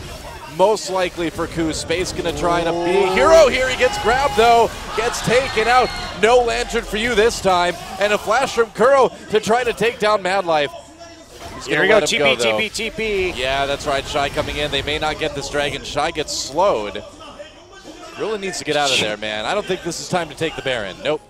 most likely for KOO. Space going to try to be a hero here. He gets grabbed, though. Gets taken out. No lantern for you this time. And a flash from KOO to try to take down Mad Life. Here we go, TP. Yeah, that's right. Shy coming in. They may not get this dragon. Shy gets slowed. Really needs to get out of there, man. I don't think this is time to take the Baron. Nope.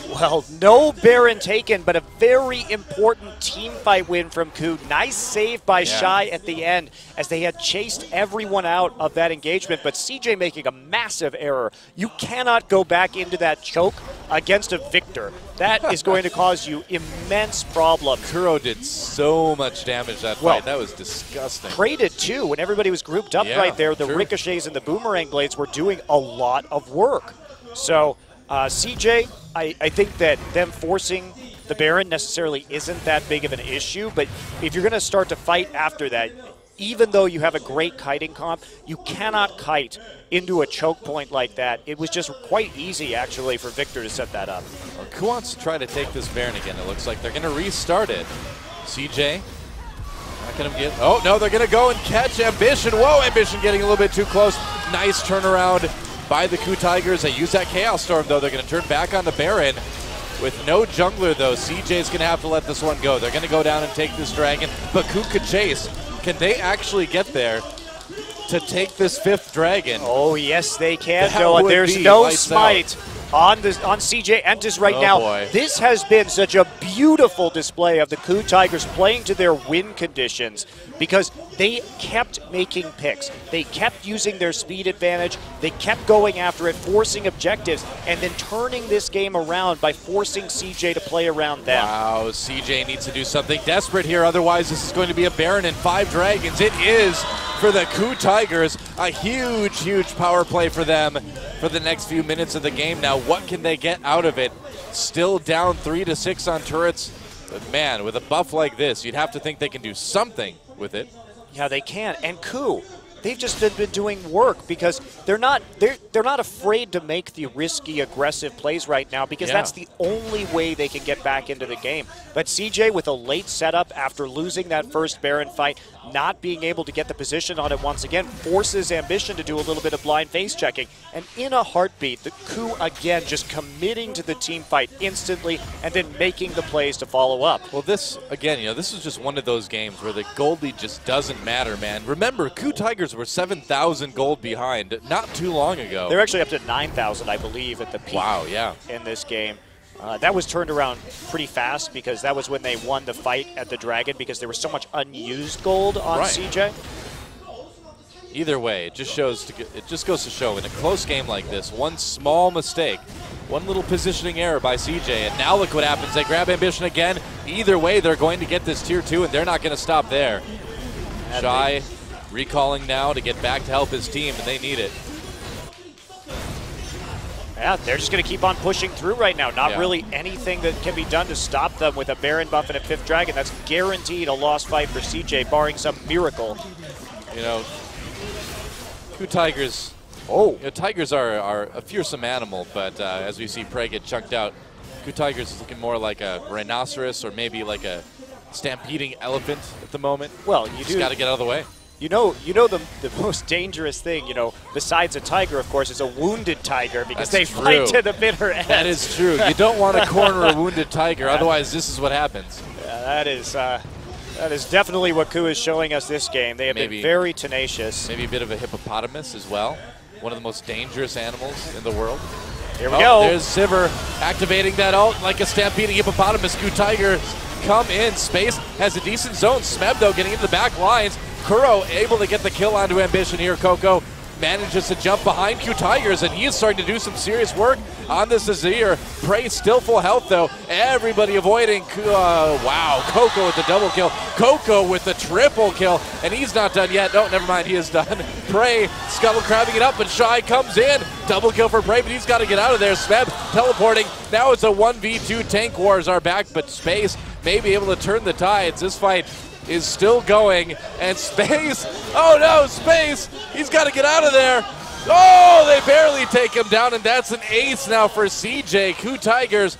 Well, no Baron taken, but a very important team fight win from KOO. Nice save by Shy at the end as they had chased everyone out of that engagement, but CJ making a massive error. You cannot go back into that choke against a Victor. That is going to cause you immense problems. KOO did so much damage that fight. That was disgusting. Prey did too. When everybody was grouped up right there, the ricochets and the boomerang blades were doing a lot of work. So CJ, I think that them forcing the Baron necessarily isn't that big of an issue, but if you're going to start to fight after that, even though you have a great kiting comp, you cannot kite into a choke point like that. It was just quite easy, actually, for Victor to set that up. Well, KOO wants to try to take this Baron again. It looks like they're going to restart it. CJ, not going to get... Oh, no, they're going to go and catch Ambition. Whoa, Ambition getting a little bit too close. Nice turnaround by the KOO Tigers. They use that Chaos Storm, though. They're going to turn back on the Baron. With no jungler, though, CJ's going to have to let this one go. They're going to go down and take this dragon, but KOO could chase. Can they actually get there to take this 5th dragon? Oh, yes, they can, Noah. There's no smite on CJ Entus right now. Boy. This has been such a beautiful display of the KOO Tigers playing to their win conditions because they kept making picks. They kept using their speed advantage. They kept going after it, forcing objectives, and then turning this game around by forcing CJ to play around them. Wow, CJ needs to do something desperate here. Otherwise, this is going to be a Baron and 5 dragons. It is for the KOO Tigers. A huge, huge power play for them for the next few minutes of the game. Now, what can they get out of it? Still down 3-6 on turrets. But man, with a buff like this, you'd have to think they can do something with it. Yeah, they can. And KOO, they've just been doing work because they're not afraid to make the risky, aggressive plays right now because that's the only way they can get back into the game. But CJ, with a late setup after losing that first Baron fight, not being able to get the position on it once again, forces Ambition to do a little bit of blind face checking. And in a heartbeat, the KOO again just committing to the team fight instantly and then making the plays to follow up. Well, this, again, this is just one of those games where the gold lead just doesn't matter, man. Remember, KOO Tigers were 7,000 gold behind not too long ago. They're actually up to 9,000, I believe, at the peak in this game. That was turned around pretty fast because that was when they won the fight at the Dragon because there was so much unused gold on CJ. Either way, it just goes to show in a close game like this, one small mistake, one little positioning error by CJ, and now look what happens. They grab Ambition again. Either way, they're going to get this tier 2, and they're not going to stop there. Shy recalling now to get back to help his team, and they need it. Yeah, they're just going to keep on pushing through right now. Not really anything that can be done to stop them with a Baron buff and a 5th dragon. That's guaranteed a lost fight for CJ, barring some miracle. KOO Tigers. Tigers are a fearsome animal, but as we see Prey get chunked out, KOO Tigers is looking more like a rhinoceros or maybe like a stampeding elephant at the moment. Well, you just got to get out of the way. You know the most dangerous thing, besides a tiger, of course, is a wounded tiger because they fight to the bitter end. That is true. You don't want to corner a wounded tiger, otherwise this is what happens. Yeah, that is definitely what KOO is showing us this game. They have been very tenacious. Maybe a bit of a hippopotamus as well. One of the most dangerous animals in the world. Here we go. There's Sivir activating that ult like a stampeding hippopotamus. KOO Tiger come in. Space has a decent zone. Smeb, though, getting into the back lines. KOO able to get the kill onto Ambition here. KOO manages to jump behind KOO Tigers, and he is starting to do some serious work on this Azir. Prey still full health, though. Everybody avoiding. Wow, KOO with the double kill. KOO with the triple kill, and he's not done yet. No, never mind, he is done. Prey scuttle crabbing it up, and Shy comes in. Double kill for Prey, but he's got to get out of there. Smeb teleporting. Now it's a 1v2. Tank wars are back, but Space may be able to turn the tides. This fight is still going, and Space, oh no, Space, he's got to get out of there. Oh, they barely take him down, and that's an ace now for CJ. KOO Tigers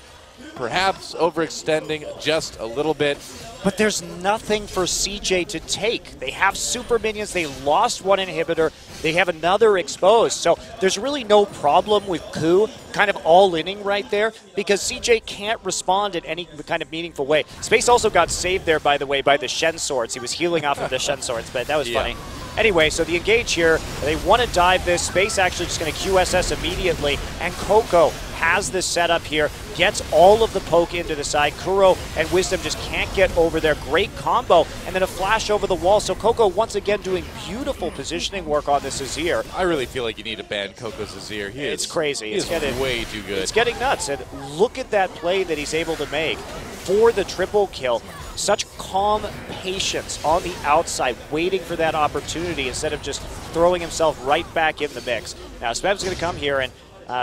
perhaps overextending just a little bit. But there's nothing for CJ to take. They have super minions. They lost one inhibitor. they have another exposed. So there's really no problem with KOO kind of all-inning right there because CJ can't respond in any kind of meaningful way. Space also got saved there, by the way, by the Shen swords. He was healing off of the Shen swords, but that was funny. Anyway, so the engage here, they want to dive this. Space actually just going to QSS immediately, and KOO has this setup here, gets all of the poke into the side. Kuro and Wisdom just can't get over there. Great combo, and then a flash over the wall. So KOO once again doing beautiful positioning work on this Azir. I really feel like you need to ban KOO's Azir. It's crazy. It's getting way too good. It's getting nuts, and look at that play that he's able to make for the triple kill. Such calm patience on the outside, waiting for that opportunity instead of just throwing himself right back in the mix. Now, Spev's going to come here, and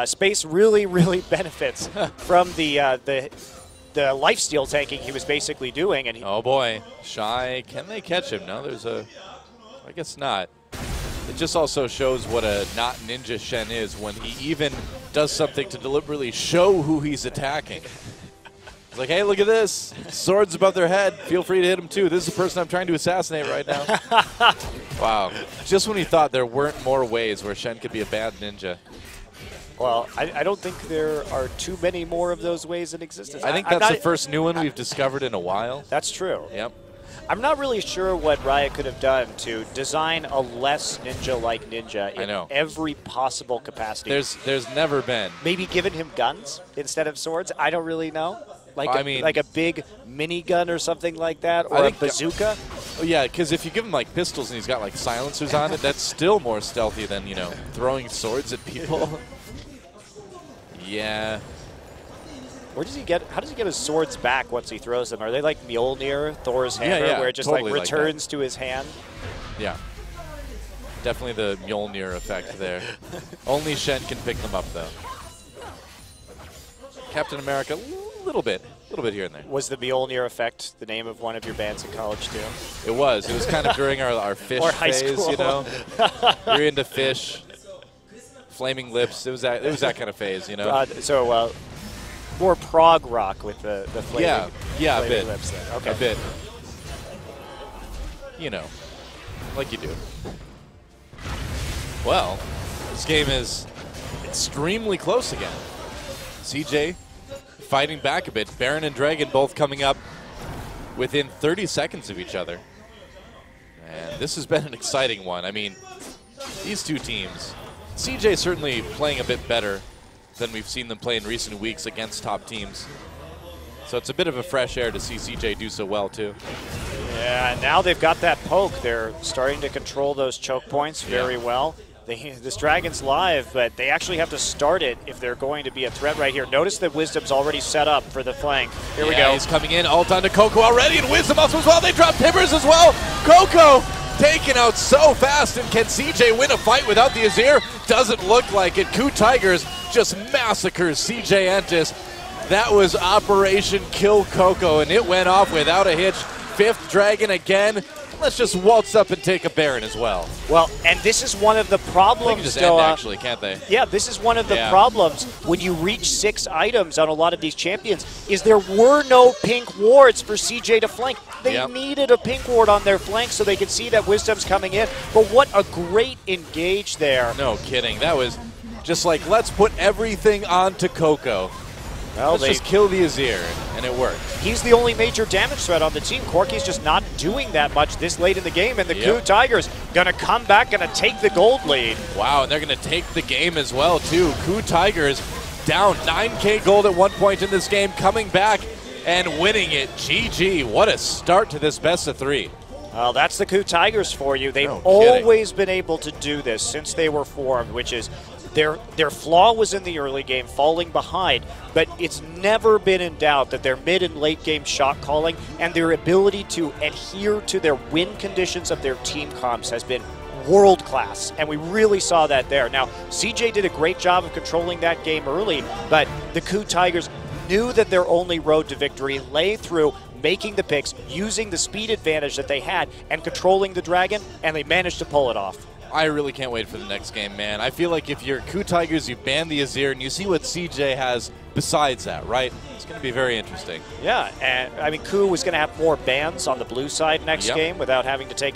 Space really, really benefits from the lifesteal tanking he was basically doing. And oh boy, Shy, can they catch him? No, I guess not. It just also shows what a not ninja Shen is when he even does something to deliberately show who he's attacking. It's like, hey, look at this. Swords above their head. Feel free to hit him, too. This is the person I'm trying to assassinate right now. Wow. Just when he thought there weren't more ways where Shen could be a bad ninja. Well, I don't think there are too many more of those ways in existence. I think that's the first new one we've discovered in a while. That's true. Yep. I'm not really sure what Riot could have done to design a less ninja-like ninja in every possible capacity. There's never been. Maybe given him guns instead of swords? I don't really know. Like a big minigun or something like that, or a bazooka? Yeah, because if you give him like pistols and he's got like silencers on it, that's still more stealthy than, you know, throwing swords at people. Yeah. Where does he get? How does he get his swords back once he throws them? Are they like Mjolnir, Thor's hammer, where it just totally like returns to his hand? Yeah. Definitely the Mjolnir effect there. Only Shen can pick them up, though. Captain America, a little bit here and there. Was the Mjolnir effect the name of one of your bands in college too? It was. It was kind of during our fish phase, you know. You're into fish, flaming lips. It was that kind of phase, you know. More prog rock with the flaming, a bit. Lips then. Okay. A bit. You know, like you do. Well, this game is extremely close again. CJ fighting back a bit. Baron and Dragon both coming up within 30 seconds of each other. And this has been an exciting one. I mean, these two teams, CJ certainly playing a bit better than we've seen them play in recent weeks against top teams. So it's a bit of a fresh air to see CJ do so well, too. Yeah, now they've got that poke. They're starting to control those choke points very well. This Dragon's live, but they actually have to start it if they're going to be a threat right here. Notice that Wisdom's already set up for the flank. Here we go. He's coming in, ult onto KOO already, and Wisdom also as well. They drop Timbers as well. KOO taken out so fast, and can CJ win a fight without the Azir? Doesn't look like it. KOO Tigers just massacres CJ Entus. That was Operation Kill KOO, and it went off without a hitch. Fifth Dragon again. Let's just waltz up and take a Baron as well. Well, and this is one of the problems, they can just end, actually, can't they? Yeah, this is one of the problems when you reach 6 items on a lot of these champions, is there were no pink wards for CJ to flank. They needed a pink ward on their flank so they could see that Wisdom's coming in. But what a great engage there. No kidding. That was just like, let's put everything onto KOO. Well, let's just kill the Azir, and it worked. He's the only major damage threat on the team. Corky's just not doing that much this late in the game, and the KOO Tigers going to come back, going to take the gold lead. Wow, and they're going to take the game as well, too. KOO Tigers down 9K gold at one point in this game, coming back and winning it. GG, what a start to this best of 3. Well, that's the KOO Tigers for you. They've always been able to do this since they were formed, which is their flaw was in the early game, falling behind, but it's never been in doubt that their mid and late game shot calling and their ability to adhere to their win conditions of their team comps has been world class, and we really saw that there. Now, CJ did a great job of controlling that game early, but the KOO Tigers knew that their only road to victory lay through making the picks, using the speed advantage that they had, and controlling the Dragon, and they managed to pull it off. I really can't wait for the next game, man. I feel like if you're KOO Tigers, you ban the Azir, and you see what CJ has besides that, right? It's going to be very interesting. Yeah, and I mean, KOO was going to have more bans on the blue side next game without having to take